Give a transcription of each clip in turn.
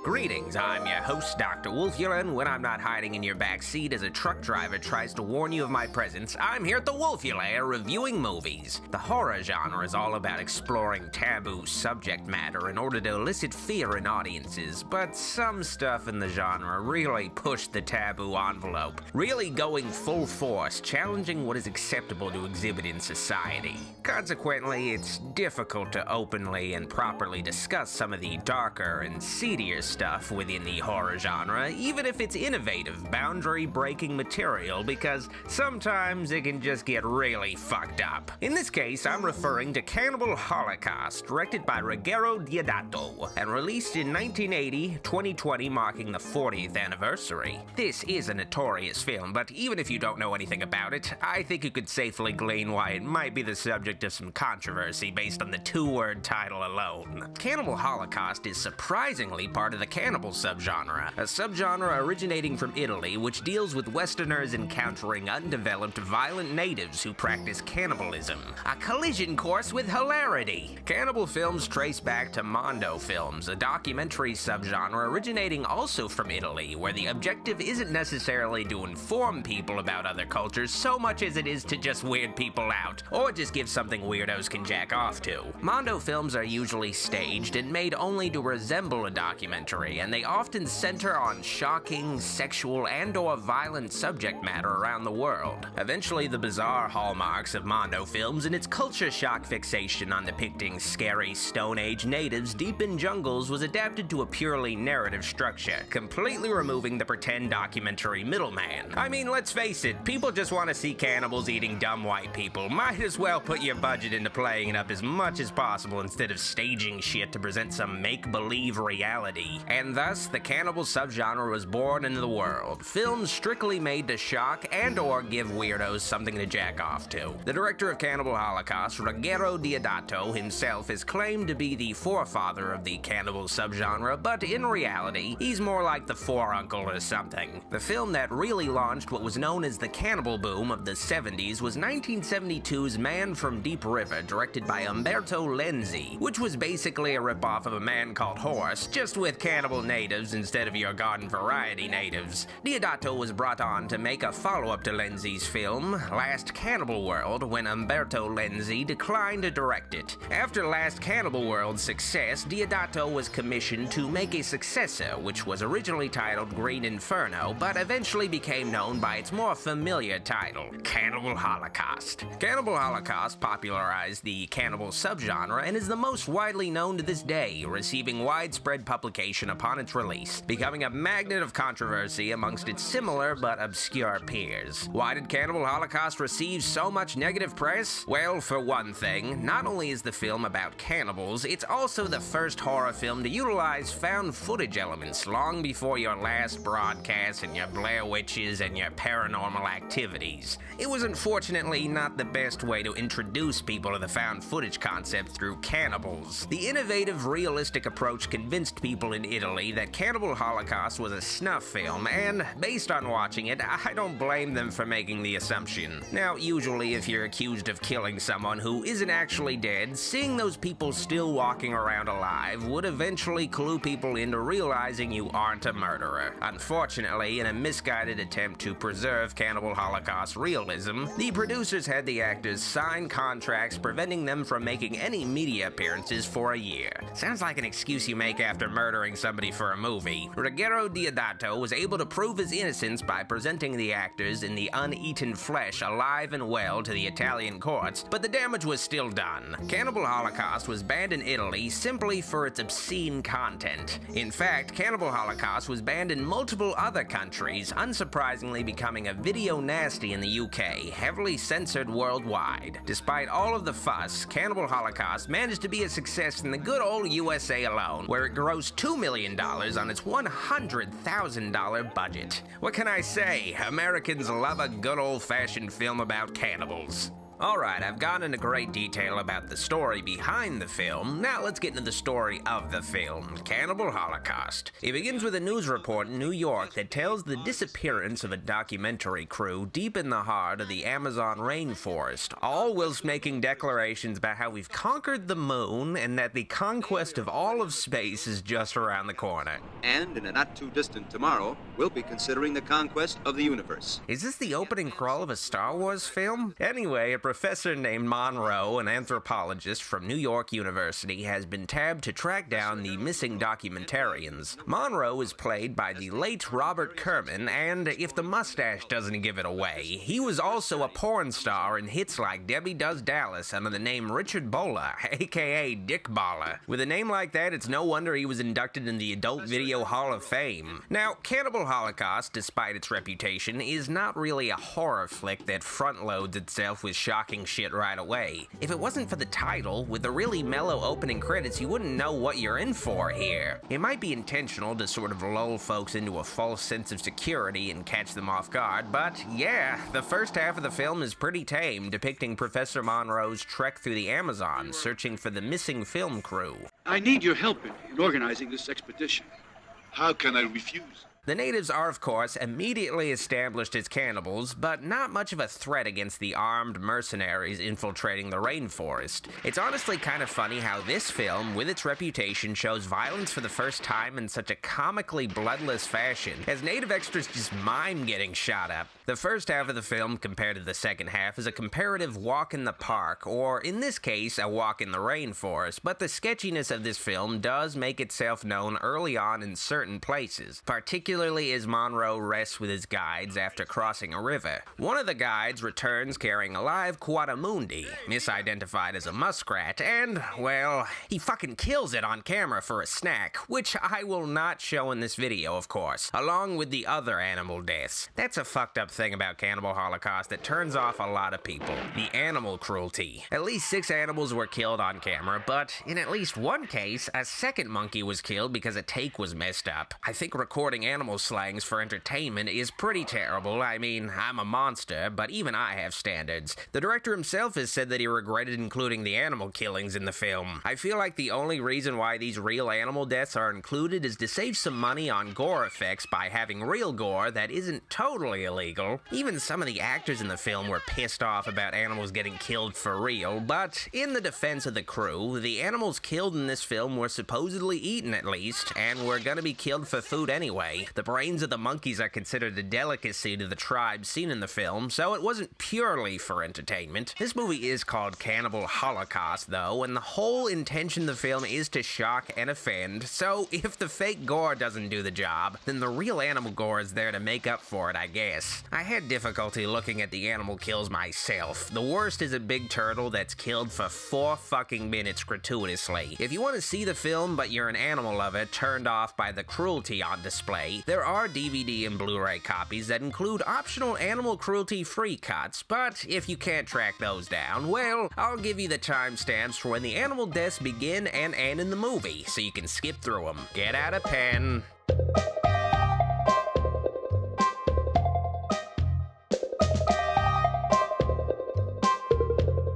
Greetings, I'm your host, Dr. Wolfula, and when I'm not hiding in your backseat as a truck driver tries to warn you of my presence, I'm here at the Wolfula reviewing movies. The horror genre is all about exploring taboo subject matter in order to elicit fear in audiences, but some stuff in the genre really pushed the taboo envelope, really going full force, challenging what is acceptable to exhibit in society. Consequently, it's difficult to openly and properly discuss some of the darker and seedier stuff within the horror genre, even if it's innovative, boundary-breaking material, because sometimes it can just get really fucked up. In this case, I'm referring to Cannibal Holocaust, directed by Ruggero Deodato, and released in 1980, 2020 marking the 40th anniversary. This is a notorious film, but even if you don't know anything about it, I think you could safely glean why it might be the subject of some controversy based on the two-word title alone. Cannibal Holocaust is surprisingly part of the cannibal subgenre, a subgenre originating from Italy which deals with Westerners encountering undeveloped, violent natives who practice cannibalism. A collision course with hilarity! Cannibal films trace back to Mondo films, a documentary subgenre originating also from Italy, where the objective isn't necessarily to inform people about other cultures so much as it is to just weird people out, or just give something weirdos can jack off to. Mondo films are usually staged and made only to resemble a documentary, and they often center on shocking, sexual, and/or violent subject matter around the world. Eventually, the bizarre hallmarks of Mondo films and its culture shock fixation on depicting scary Stone Age natives deep in jungles was adapted to a purely narrative structure, completely removing the pretend documentary middleman. I mean, let's face it, people just want to see cannibals eating dumb white people. Might as well put your budget into playing it up as much as possible instead of staging shit to present some make-believe reality. And thus, the cannibal subgenre was born into the world. Films strictly made to shock and/or give weirdos something to jack off to. The director of Cannibal Holocaust, Ruggero Deodato, himself is claimed to be the forefather of the cannibal subgenre, but in reality, he's more like the foreuncle or something. The film that really launched what was known as the cannibal boom of the 70s was 1972's Man from Deep River, directed by Umberto Lenzi, which was basically a ripoff of A Man Called Horse, just with cannibal natives instead of your garden variety natives. Deodato was brought on to make a follow-up to Lenzi's film, Last Cannibal World, when Umberto Lenzi declined to direct it. After Last Cannibal World's success, Deodato was commissioned to make a successor, which was originally titled Green Inferno, but eventually became known by its more familiar title, Cannibal Holocaust. Cannibal Holocaust popularized the cannibal subgenre and is the most widely known to this day, receiving widespread publication upon its release, becoming a magnet of controversy amongst its similar but obscure peers. Why did Cannibal Holocaust receive so much negative press? Well, for one thing, not only is the film about cannibals, it's also the first horror film to utilize found footage elements long before your last broadcast and your Blair Witches and your paranormal activities. It was unfortunately not the best way to introduce people to the found footage concept through cannibals. The innovative, realistic approach convinced people in Italy that Cannibal Holocaust was a snuff film, and based on watching it, I don't blame them for making the assumption. Now, usually if you're accused of killing someone who isn't actually dead, seeing those people still walking around alive would eventually clue people into realizing you aren't a murderer. Unfortunately, in a misguided attempt to preserve Cannibal Holocaust realism, the producers had the actors sign contracts preventing them from making any media appearances for a year. Sounds like an excuse you make after murdering somebody for a movie. Ruggero Deodato was able to prove his innocence by presenting the actors in the uneaten flesh alive and well to the Italian courts, but the damage was still done. Cannibal Holocaust was banned in Italy simply for its obscene content. In fact, Cannibal Holocaust was banned in multiple other countries, unsurprisingly becoming a video nasty in the UK, heavily censored worldwide. Despite all of the fuss, Cannibal Holocaust managed to be a success in the good old USA alone, where it grossed $2 million on its $100,000 budget. What can I say? Americans love a good old-fashioned film about cannibals. Alright, I've gone into great detail about the story behind the film. Now let's get into the story of the film, Cannibal Holocaust. It begins with a news report in New York that tells the disappearance of a documentary crew deep in the heart of the Amazon rainforest, all whilst making declarations about how we've conquered the moon and that the conquest of all of space is just around the corner. And in a not too distant tomorrow, we'll be considering the conquest of the universe. Is this the opening crawl of a Star Wars film? Anyway, a professor named Monroe, an anthropologist from New York University, has been tabbed to track down the missing documentarians. Monroe is played by the late Robert Kerman, and if the mustache doesn't give it away, he was also a porn star in hits like Debbie Does Dallas under the name Richard Bola, aka Dick Bala. With a name like that, it's no wonder he was inducted in the Adult Video Hall of Fame. Now, Cannibal Holocaust, despite its reputation, is not really a horror flick that front-loads itself with shocking shit right away. If it wasn't for the title, with the really mellow opening credits, you wouldn't know what you're in for here. It might be intentional to sort of lull folks into a false sense of security and catch them off guard, but yeah, the first half of the film is pretty tame, depicting Professor Monroe's trek through the Amazon, searching for the missing film crew. I need your help in organizing this expedition. How can I refuse? The natives are, of course, immediately established as cannibals, but not much of a threat against the armed mercenaries infiltrating the rainforest. It's honestly kind of funny how this film, with its reputation, shows violence for the first time in such a comically bloodless fashion, as native extras just mime getting shot up. The first half of the film, compared to the second half, is a comparative walk in the park, or in this case, a walk in the rainforest, but the sketchiness of this film does make itself known early on in certain places, particularly as Monroe rests with his guides after crossing a river. One of the guides returns carrying a live Quadamundi, misidentified as a muskrat, and, well, he fucking kills it on camera for a snack, which I will not show in this video, of course, along with the other animal deaths. That's a fucked up thing about Cannibal Holocaust that turns off a lot of people. The animal cruelty. At least 6 animals were killed on camera, but in at least one case, a second monkey was killed because a take was messed up. I think recording animal slangs for entertainment is pretty terrible. I mean, I'm a monster, but even I have standards. The director himself has said that he regretted including the animal killings in the film. I feel like the only reason why these real animal deaths are included is to save some money on gore effects by having real gore that isn't totally illegal. Even some of the actors in the film were pissed off about animals getting killed for real, but in the defense of the crew, the animals killed in this film were supposedly eaten at least, and were gonna be killed for food anyway. The brains of the monkeys are considered a delicacy to the tribe seen in the film, so it wasn't purely for entertainment. This movie is called Cannibal Holocaust, though, and the whole intention of the film is to shock and offend, so if the fake gore doesn't do the job, then the real animal gore is there to make up for it, I guess. I had difficulty looking at the animal kills myself. The worst is a big turtle that's killed for 4 fucking minutes gratuitously. If you want to see the film but you're an animal lover turned off by the cruelty on display, there are DVD and Blu-ray copies that include optional animal cruelty-free cuts, but if you can't track those down, well, I'll give you the timestamps for when the animal deaths begin and end in the movie, so you can skip through them. Get out a pen.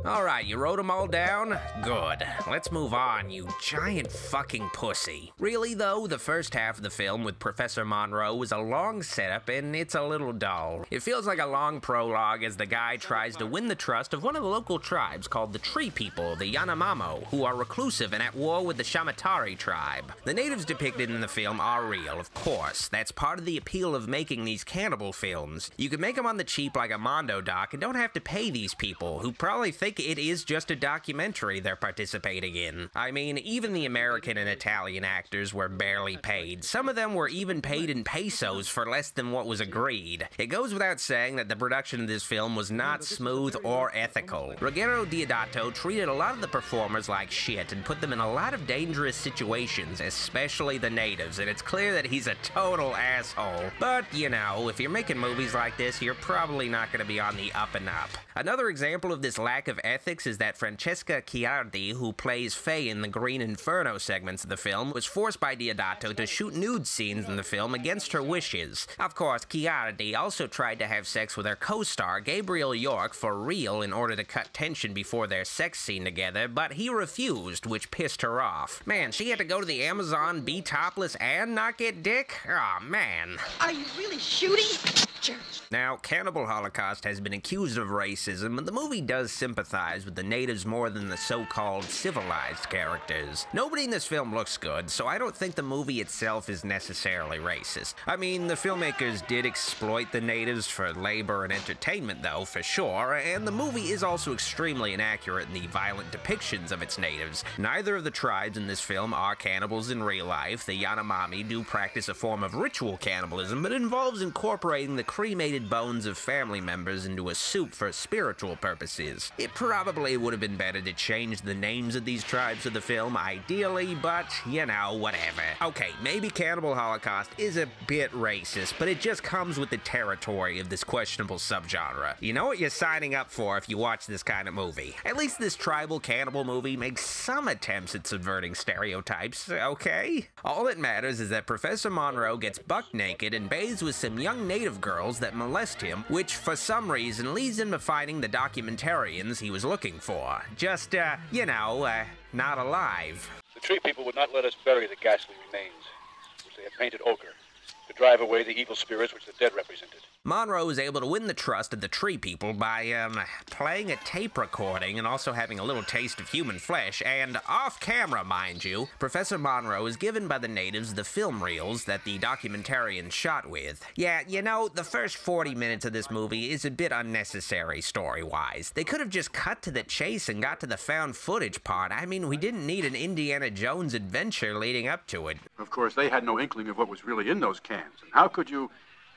Alright, you wrote them all down? Good. Let's move on, you giant fucking pussy. Really though, the first half of the film with Professor Monroe was a long setup and it's a little dull. It feels like a long prologue as the guy tries to win the trust of one of the local tribes called the Tree People, the Yanomamo, who are reclusive and at war with the Shamatari tribe. The natives depicted in the film are real, of course. That's part of the appeal of making these cannibal films. You can make them on the cheap like a Mondo doc and don't have to pay these people, who probably think it is just a documentary they're participating in. I mean, even the American and Italian actors were barely paid. Some of them were even paid in pesos for less than what was agreed. It goes without saying that the production of this film was not smooth or ethical. Ruggero Deodato treated a lot of the performers like shit and put them in a lot of dangerous situations, especially the natives, and it's clear that he's a total asshole. But, you know, if you're making movies like this, you're probably not going to be on the up and up. Another example of this lack of ethics is that Francesca Chiardi, who plays Faye in the Green Inferno segments of the film, was forced by Deodato to shoot nude scenes in the film against her wishes. Of course, Chiardi also tried to have sex with her co-star, Gabriel York, for real in order to cut tension before their sex scene together, but he refused, which pissed her off. Man, she had to go to the Amazon, be topless, and not get dick? Aw, man. Are you really shooting? Now, Cannibal Holocaust has been accused of racism, but the movie does sympathize with the natives more than the so-called civilized characters. Nobody in this film looks good, so I don't think the movie itself is necessarily racist. I mean, the filmmakers did exploit the natives for labor and entertainment, though, for sure, and the movie is also extremely inaccurate in the violent depictions of its natives. Neither of the tribes in this film are cannibals in real life. The Yanomami do practice a form of ritual cannibalism, but it involves incorporating the cremated bones of family members into a soup for spiritual purposes. It probably would have been better to change the names of these tribes of the film, ideally, but, you know, whatever. Okay, maybe Cannibal Holocaust is a bit racist, but it just comes with the territory of this questionable subgenre. You know what you're signing up for if you watch this kind of movie. At least this tribal cannibal movie makes some attempts at subverting stereotypes, okay? All that matters is that Professor Monroe gets buck naked and bathes with some young native girls that molest him, which for some reason leads him to finding the documentarians he was looking for. Just, you know, not alive. The tree people would not let us bury the ghastly remains, which they had painted ochre, to drive away the evil spirits which the dead represented. Monroe was able to win the trust of the tree people by, playing a tape recording and also having a little taste of human flesh, and off camera, mind you, Professor Monroe is given by the natives the film reels that the documentarians shot with. Yeah, you know, the first 40 minutes of this movie is a bit unnecessary story-wise. They could have just cut to the chase and got to the found footage part. I mean, we didn't need an Indiana Jones adventure leading up to it. Of course, they had no inkling of what was really in those cans, and how could you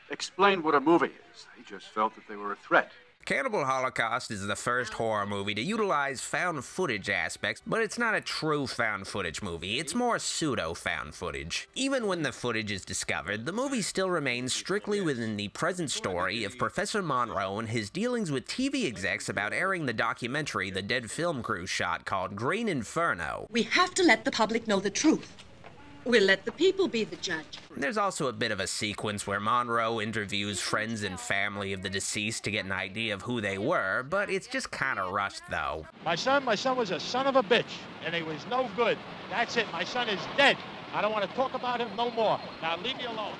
explain what a movie is? They just felt that they were a threat. Cannibal Holocaust is the first horror movie to utilize found footage aspects, but it's not a true found footage movie. It's more pseudo found footage. Even when the footage is discovered, the movie still remains strictly within the present story of Professor Monroe and his dealings with TV execs about airing the documentary the Dead film crew shot called Green Inferno. We have to let the public know the truth. We'll let the people be the judge. There's also a bit of a sequence where Monroe interviews friends and family of the deceased to get an idea of who they were, but it's just kind of rushed, though. My son was a son of a bitch, and he was no good. That's it. My son is dead. I don't want to talk about him no more. Now leave me alone.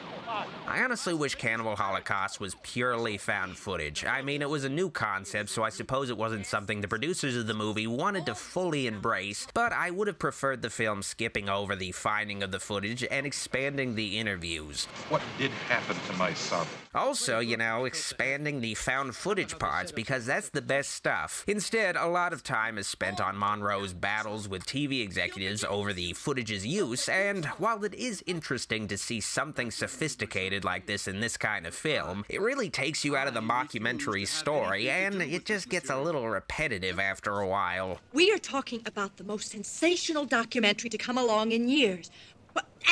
I honestly wish Cannibal Holocaust was purely found footage. I mean, it was a new concept, so I suppose it wasn't something the producers of the movie wanted to fully embrace, but I would have preferred the film skipping over the finding of the footage and expanding the interviews. What did happen to my son? Also, you know, expanding the found footage parts, because that's the best stuff. Instead, a lot of time is spent on Monroe's battles with TV executives over the footage's use, and while it is interesting to see something sophisticated like this in this kind of film, it really takes you out of the mockumentary story, and it just gets a little repetitive after a while. We are talking about the most sensational documentary to come along in years.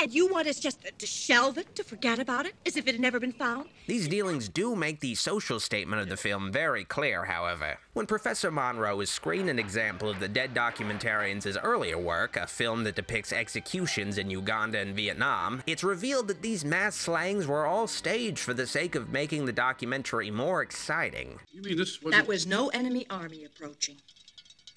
And you want us just to shelve it, to forget about it, as if it had never been found? These dealings do make the social statement of the film very clear, however. When Professor Monroe is screened an example of the Dead documentarians' earlier work, a film that depicts executions in Uganda and Vietnam, it's revealed that these mass slayings were all staged for the sake of making the documentary more exciting. You mean this was... That was no enemy army approaching.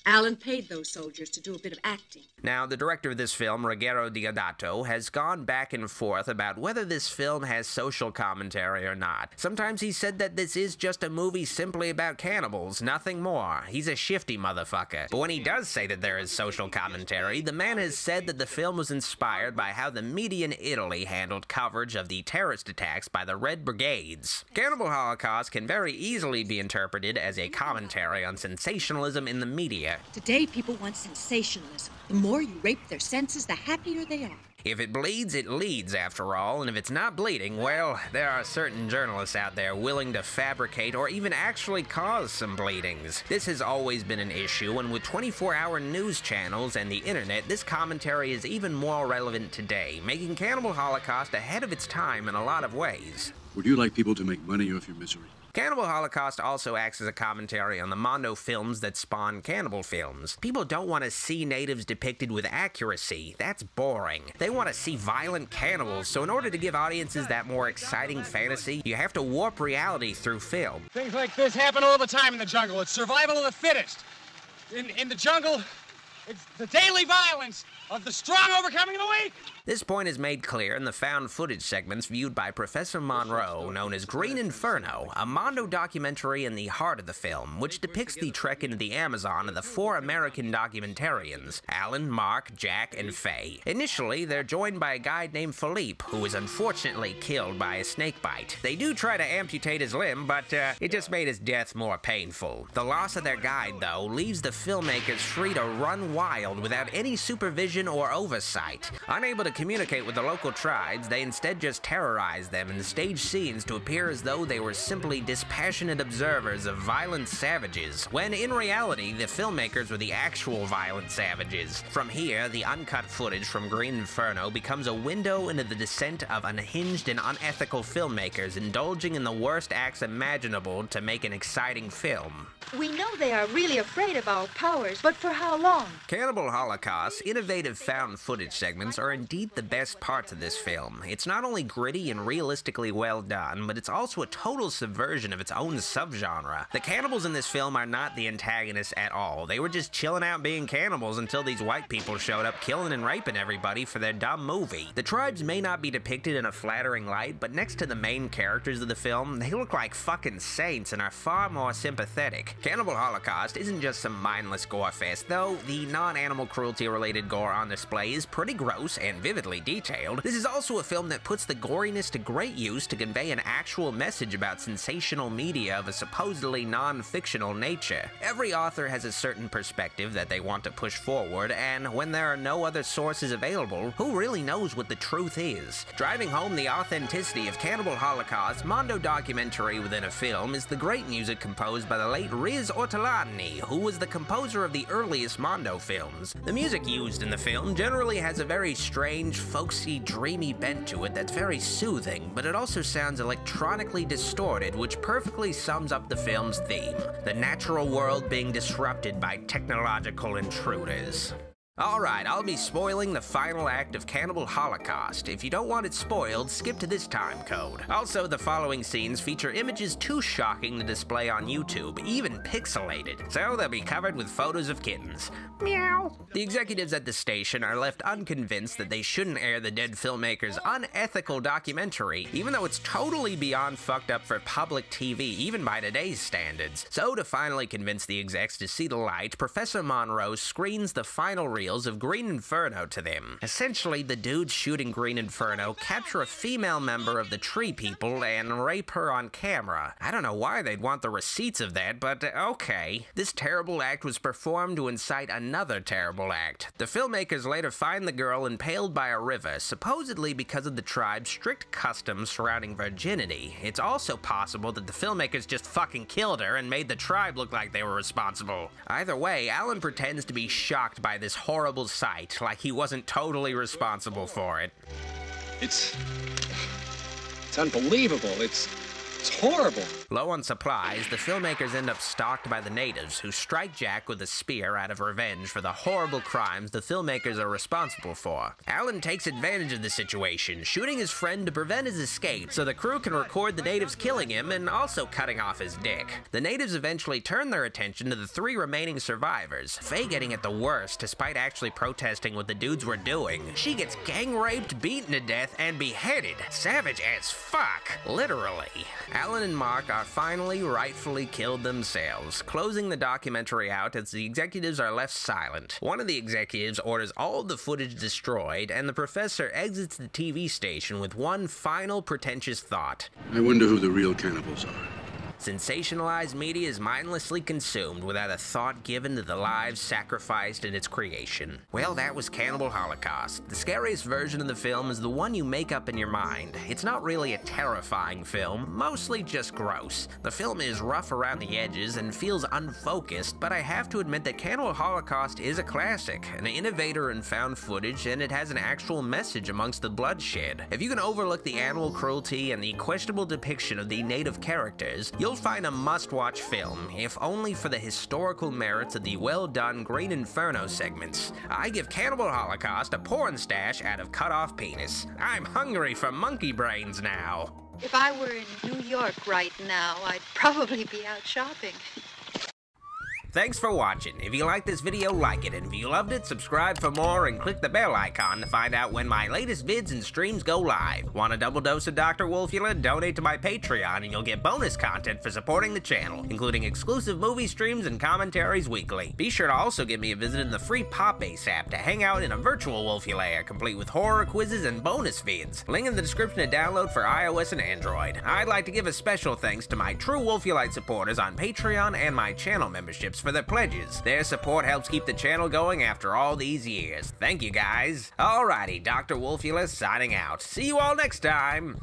Alan paid those soldiers to do a bit of acting. Now, the director of this film, Ruggero Deodato, has gone back and forth about whether this film has social commentary or not. Sometimes he said that this is just a movie simply about cannibals, nothing more. He's a shifty motherfucker. But when he does say that there is social commentary, the man has said that the film was inspired by how the media in Italy handled coverage of the terrorist attacks by the Red Brigades. Cannibal Holocaust can very easily be interpreted as a commentary on sensationalism in the media. Today, people want sensationalism. The more you rape their senses, the happier they are. If it bleeds, it leads, after all, and if it's not bleeding, well, there are certain journalists out there willing to fabricate or even actually cause some bleedings. This has always been an issue, and with 24-hour news channels and the internet, this commentary is even more relevant today, making Cannibal Holocaust ahead of its time in a lot of ways. Would you like people to make money off your misery? Cannibal Holocaust also acts as a commentary on the Mondo films that spawn cannibal films. People don't want to see natives depicted with accuracy. That's boring. They want to see violent cannibals, so in order to give audiences that more exciting fantasy, you have to warp reality through film. Things like this happen all the time in the jungle. It's survival of the fittest. In the jungle, it's the daily violence of the strong overcoming the weak. This point is made clear in the found footage segments viewed by Professor Monroe, known as Green Inferno, a Mondo documentary in the heart of the film, which depicts the trek into the Amazon of the 4 American documentarians, Alan, Mark, Jack, and Faye. Initially, they're joined by a guide named Philippe, who is unfortunately killed by a snake bite. They do try to amputate his limb, but it just made his death more painful. The loss of their guide, though, leaves the filmmakers free to run wild without any supervision or oversight. Unable to communicate with the local tribes, they instead just terrorize them and stage scenes to appear as though they were simply dispassionate observers of violent savages, when in reality, the filmmakers were the actual violent savages. From here, the uncut footage from Green Inferno becomes a window into the descent of unhinged and unethical filmmakers indulging in the worst acts imaginable to make an exciting film. We know they are really afraid of our powers, but for how long? Cannibal Holocaust's innovative found footage segments are indeed the best parts of this film. It's not only gritty and realistically well done, but it's also a total subversion of its own subgenre. The cannibals in this film are not the antagonists at all. They were just chilling out being cannibals until these white people showed up killing and raping everybody for their dumb movie. The tribes may not be depicted in a flattering light, but next to the main characters of the film, they look like fucking saints and are far more sympathetic. Cannibal Holocaust isn't just some mindless gore fest, though the non-animal cruelty related gore on display is pretty gross and vividly detailed. This is also a film that puts the goriness to great use to convey an actual message about sensational media of a supposedly non-fictional nature. Every author has a certain perspective that they want to push forward, and when there are no other sources available, who really knows what the truth is? Driving home the authenticity of Cannibal Holocaust, Mondo documentary within a film is the great music composed by the late Riz Ortolani, who was the composer of the earliest Mondo films. The music used in the film generally has a very strange, folksy, dreamy bent to it that's very soothing, but it also sounds electronically distorted, which perfectly sums up the film's theme: the natural world being disrupted by technological intruders. Alright, I'll be spoiling the final act of Cannibal Holocaust. If you don't want it spoiled, skip to this time code. Also, the following scenes feature images too shocking to display on YouTube, even pixelated, so they'll be covered with photos of kittens. Meow. The executives at the station are left unconvinced that they shouldn't air the dead filmmaker's unethical documentary, even though it's totally beyond fucked up for public TV, even by today's standards. So to finally convince the execs to see the light, Professor Monroe screens the final reels of Green Inferno to them. Essentially, the dudes shooting Green Inferno capture a female member of the Tree People and rape her on camera. I don't know why they'd want the receipts of that, but okay. This terrible act was performed to incite another terrible act. The filmmakers later find the girl impaled by a river, supposedly because of the tribe's strict customs surrounding virginity. It's also possible that the filmmakers just fucking killed her and made the tribe look like they were responsible. Either way, Alan pretends to be shocked by this horrible sight, like he wasn't totally responsible for it. It's unbelievable. It's horrible. Low on supplies, the filmmakers end up stalked by the natives, who strike Jack with a spear out of revenge for the horrible crimes the filmmakers are responsible for. Alan takes advantage of the situation, shooting his friend to prevent his escape so the crew can record the natives killing him and also cutting off his dick. The natives eventually turn their attention to the 3 remaining survivors, Faye getting it the worst despite actually protesting what the dudes were doing. She gets gang raped, beaten to death, and beheaded. Savage as fuck, literally. Alan and Mark are finally rightfully killed themselves, closing the documentary out as the executives are left silent. One of the executives orders all of the footage destroyed, and the professor exits the TV station with one final pretentious thought. I wonder who the real cannibals are. Sensationalized media is mindlessly consumed without a thought given to the lives sacrificed in its creation. Well, that was Cannibal Holocaust. The scariest version of the film is the one you make up in your mind. It's not really a terrifying film, mostly just gross. The film is rough around the edges and feels unfocused, but I have to admit that Cannibal Holocaust is a classic, an innovator in found footage, and it has an actual message amongst the bloodshed. If you can overlook the animal cruelty and the questionable depiction of the native characters, you'll you'll find a must-watch film, if only for the historical merits of the well-done Great Inferno segments. I give Cannibal Holocaust a porn stash out of cut-off penis. I'm hungry for monkey brains now. If I were in New York right now, I'd probably be out shopping. Thanks for watching. If you liked this video, like it, and if you loved it, subscribe for more and click the bell icon to find out when my latest vids and streams go live. Want a double dose of Dr. Wolfula? Donate to my Patreon and you'll get bonus content for supporting the channel, including exclusive movie streams and commentaries weekly. Be sure to also give me a visit in the free Popbase app to hang out in a virtual Wolfulair, complete with horror quizzes and bonus vids. Link in the description to download for iOS and Android. I'd like to give a special thanks to my true Wolfulite supporters on Patreon and my channel memberships for their pledges. Their support helps keep the channel going after all these years. Thank you, guys. Alrighty, Dr. Wolfula signing out. See you all next time.